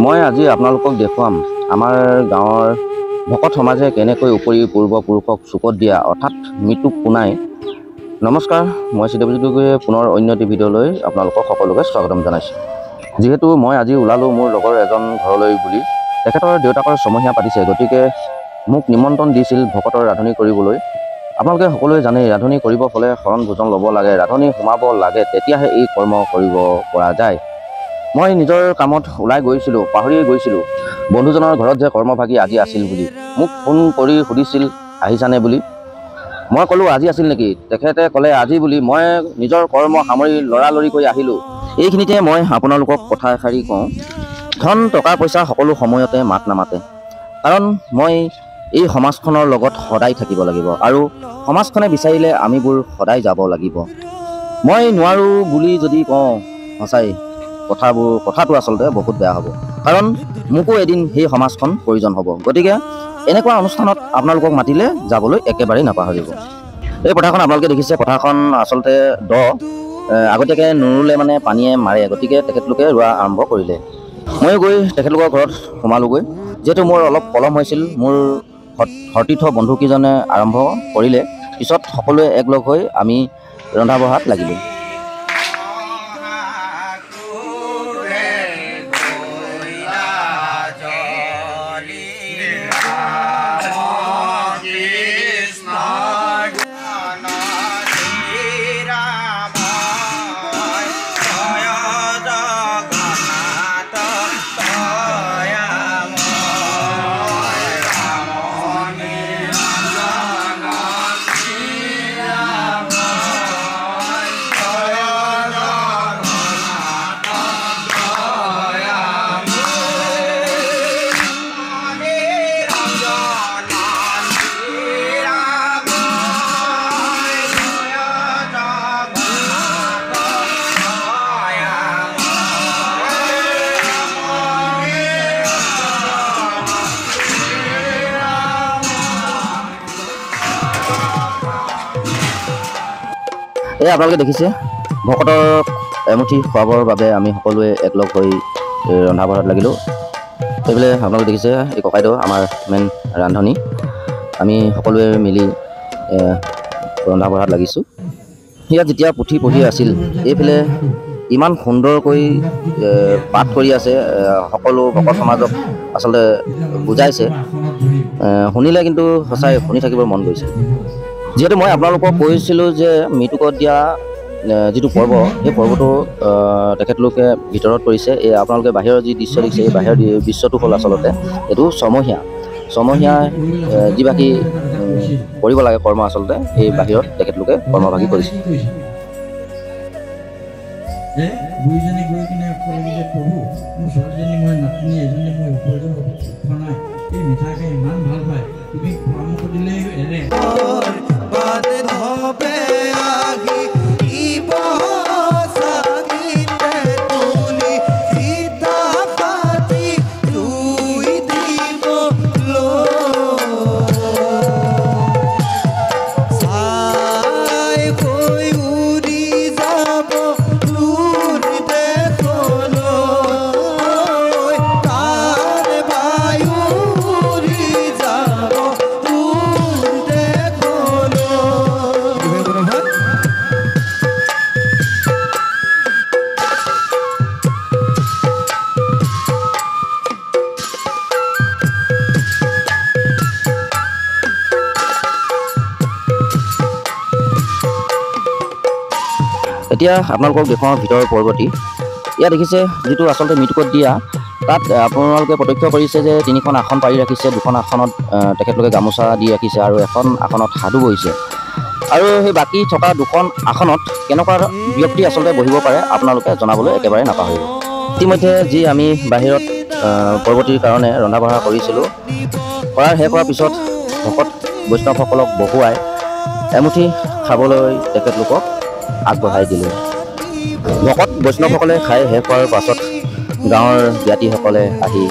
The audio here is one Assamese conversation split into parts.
মই আজি আপোনালোকক দেখুৱাম আমাৰ গাঁৱৰ ভকত সমাজে কেনেকৈ উপৰি পূৰ্বপুৰুষক চুকত দিয়া অৰ্থাৎ মৃত্যুক পুনাই। নমস্কাৰ, মই চিদেৱজ্যোতিয়ে পুনৰ অন্য এটি ভিডিঅ'লৈ আপোনালোকক সকলোকে স্বাগতম জনাইছোঁ। যিহেতু মই আজি ওলালোঁ মোৰ লগৰ এজন ঘৰলৈ বুলি, তেখেতৰ দেউতাকৰ ছমহীয়া পাতিছে, গতিকে মোক নিমন্ত্ৰণ দিছিল ভকতৰ ৰাধনি কৰিবলৈ। আপোনালোকে সকলোৱে জানেই, ৰাধনি কৰিব হ'লে শৰণ ভোজন ল'ব লাগে, ৰাধনি সোমাব লাগে, তেতিয়াহে এই কৰ্ম কৰিব পৰা যায়। মই নিজৰ কামত ওলাই গৈছিলোঁ, পাহৰিয়ে গৈছিলোঁ বন্ধুজনৰ ঘৰত যে কৰ্মভাগী আজি আছিল বুলি। মোক ফোন কৰি সুধিছিল আহিছানে বুলি। মই ক'লোঁ আজি আছিল নেকি? তেখেতে ক'লে আজি বুলি। মই নিজৰ কৰ্ম সামৰি লৰালৰিকৈ আহিলোঁ। এইখিনিতে মই আপোনালোকক কথা এষাৰি কওঁ, ধন টকা পইচা সকলো সময়তে মাত নামাতে। কাৰণ মই এই সমাজখনৰ লগত সদায় থাকিব লাগিব আৰু সমাজখনে বিচাৰিলে আমিবোৰ সদায় যাব লাগিব। মই নোৱাৰোঁ বুলি যদি কওঁ, সঁচাই কথাটো আচলতে বহুত বেয়া হ'ব, কাৰণ মোকো এদিন সেই সমাজখন প্ৰয়োজন হ'ব। গতিকে এনেকুৱা অনুষ্ঠানত আপোনালোকক মাতিলে যাবলৈ একেবাৰেই নাপাহৰিব। এই পথাৰখন আপোনালোকে দেখিছে, পথাৰখন আচলতে আগতীয়াকৈ নুৰুলে মানে পানীয়ে মাৰে, গতিকে তেখেতলোকে ৰোৱা আৰম্ভ কৰিলে। ময়ো গৈ তেখেতলোকৰ ঘৰত সোমালোগৈ। যিহেতু মোৰ অলপ পলম হৈছিল, মোৰ সতীৰ্থ বন্ধুকেইজনে আৰম্ভ কৰিলে। পিছত সকলোৱে একলগ হৈ আমি ৰন্ধা বঢ়াত লাগিলোঁ। এই আপোনালোকে দেখিছে, ভকতক এমুঠি খুৱাবৰ বাবে আমি সকলোৱে একলগ হৈ ৰন্ধা বঢ়াত লাগিলোঁ। সেইফালে আপোনালোকে দেখিছে, এই ককাইদেউ আমাৰ মেইন ৰান্ধনি। আমি সকলোৱে মিলি ৰন্ধা বঢ়াত লাগিছোঁ। ইয়াত যেতিয়া পুথি পঢ়ি আছিল, এইফালে ইমান সুন্দৰকৈ পাঠ কৰি আছে, সকলো ভকত সমাজক আচলতে বুজাইছে। শুনিলে কিন্তু সঁচাই শুনি থাকিবৰ মন গৈছে। যিহেতু মই আপোনালোকক কৈছিলোঁ যে মৃত্যুকত দিয়া যিটো পৰ্ব, সেই পৰ্বটো তেখেতলোকে ভিতৰত কৰিছে। এই আপোনালোকে বাহিৰৰ যি দৃশ্য দেখিছে, এই বাহিৰৰ দৃশ্যটো হ'ল আচলতে এইটো ছমহীয়া যিভাগি কৰিব লাগে কৰ্ম, আচলতে এই বাহিৰত তেখেতলোকে কৰ্মভাগী কৰিছে। বুঢ়ীজনী গৈ কিনে ক'লে যে প্ৰভু, মোৰ ছোৱালীজনী মই নাতিনী এজনী মই উপাৰ্জন খোৱা নাই, এই মিঠাই খাই ইমান ভাল পায়, তুমি পৰামৰ্শ দিলেই এৰে। এতিয়া আপোনালোকক দেখুৱাওঁ ভিতৰৰ পৰ্বটি। ইয়াত দেখিছে, যিটো আচলতে মৃত্যুকত দিয়া, তাত আপোনালোকে প্ৰত্যক্ষ কৰিছে যে 3খন আসন পাৰি ৰাখিছে। 2খন আসনত তেখেতলোকে গামোচা দি ৰাখিছে আৰু এখন আসনত সাধু বহিছে। আৰু সেই বাকী থকা 2খন আসনত কেনেকুৱা ব্যক্তি আচলতে বহিব পাৰে আপোনালোকে জনাবলৈ একেবাৰে নাপাহৰিব। ইতিমধ্যে যি আমি বাহিৰত পৰ্বতীৰ কাৰণে ৰন্ধা বঢ়া কৰিছিলোঁ, শেষ হোৱাৰ পিছত ভকত বৈষ্ণৱসকলক বহুৱাই এমুঠি খাবলৈ তেখেতলোকক আগবঢ়াই দিলোঁ। ভকত বৈষ্ণৱসকলে খাই শেষ হোৱাৰ পাছত গাঁৱৰ জ্ঞাতিসকলে আহি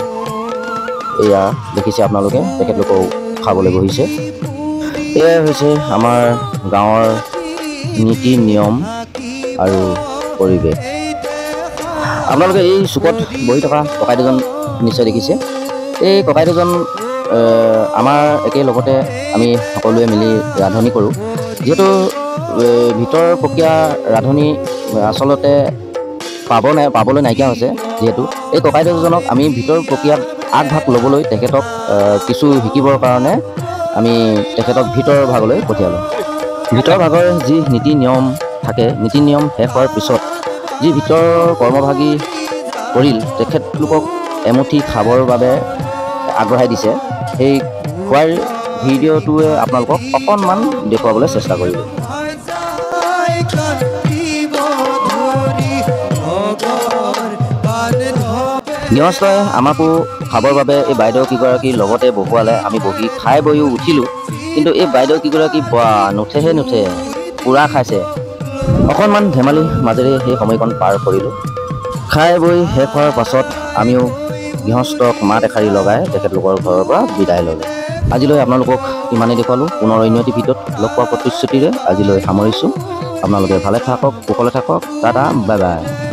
এয়া দেখিছে আপোনালোকে, তেখেতলোকেও খাবলৈ বহিছে। এয়াই হৈছে আমাৰ গাঁৱৰ নীতি নিয়ম আৰু পৰিৱেশ। আপোনালোকে এই চুকত বহি থকা ককাই দুজন নিশ্চয় দেখিছে। এই ককাই দুজন আমাৰ একে লগতে আমি সকলোৱে মিলি ৰান্ধনি কৰোঁ। যিহেতু ভিতৰ প্ৰক্ৰিয়া ৰান্ধনি আচলতে পাবলৈ নাইকিয়া হৈছে, যিহেতু এই ককাই দুজনক আমি ভিতৰ প্ৰক্ৰিয়াত আগভাগ ল'বলৈ তেখেতক কিছু শিকিবৰ কাৰণে আমি তেখেতক ভিতৰ ভাগলৈ পঠিয়ালোঁ। ভিতৰ ভাগৰ যি নীতি নিয়ম থাকে, নীতি নিয়ম শেষ হোৱাৰ পিছত যি ভিতৰ কৰ্মভাগী কৰিল তেখেতলোকক এমুঠি খাবৰ বাবে আগবঢ়াই দিছে। সেই খোৱাৰ ভিডিঅ'টোৱে আপোনালোকক অকণমান দেখুৱাবলৈ চেষ্টা কৰিলোঁ। গৃহস্থই আমাকো খাবৰ বাবে এই বাইদেউ কেইগৰাকীৰ লগতে বহুৱালে। আমি বহি খাই বহিও উঠিলোঁ, কিন্তু এই বাইদেউ কেইগৰাকী নুঠেহে নুঠে, পূৰা খাইছে। অকণমান ধেমালি মাজেৰে সেই সময়কণ পাৰ কৰিলোঁ। খাই বৈ শেষ হোৱাৰ পাছত আমিও গৃহস্থক মাত এষাৰি লগাই তেখেতলোকৰ ঘৰৰ পৰা বিদায় ল'লোঁ। আজিলৈ আপোনালোকক ইমানেই দেখুৱালোঁ। পুনৰ অন্য এটি ভিডিঅ'ত লগ পোৱাৰ প্ৰতিশ্ৰুতিৰে আজিলৈ সামৰিছোঁ। আপোনালোকে ভালে থাকক, কুশলে থাকক। Tata, bye bye.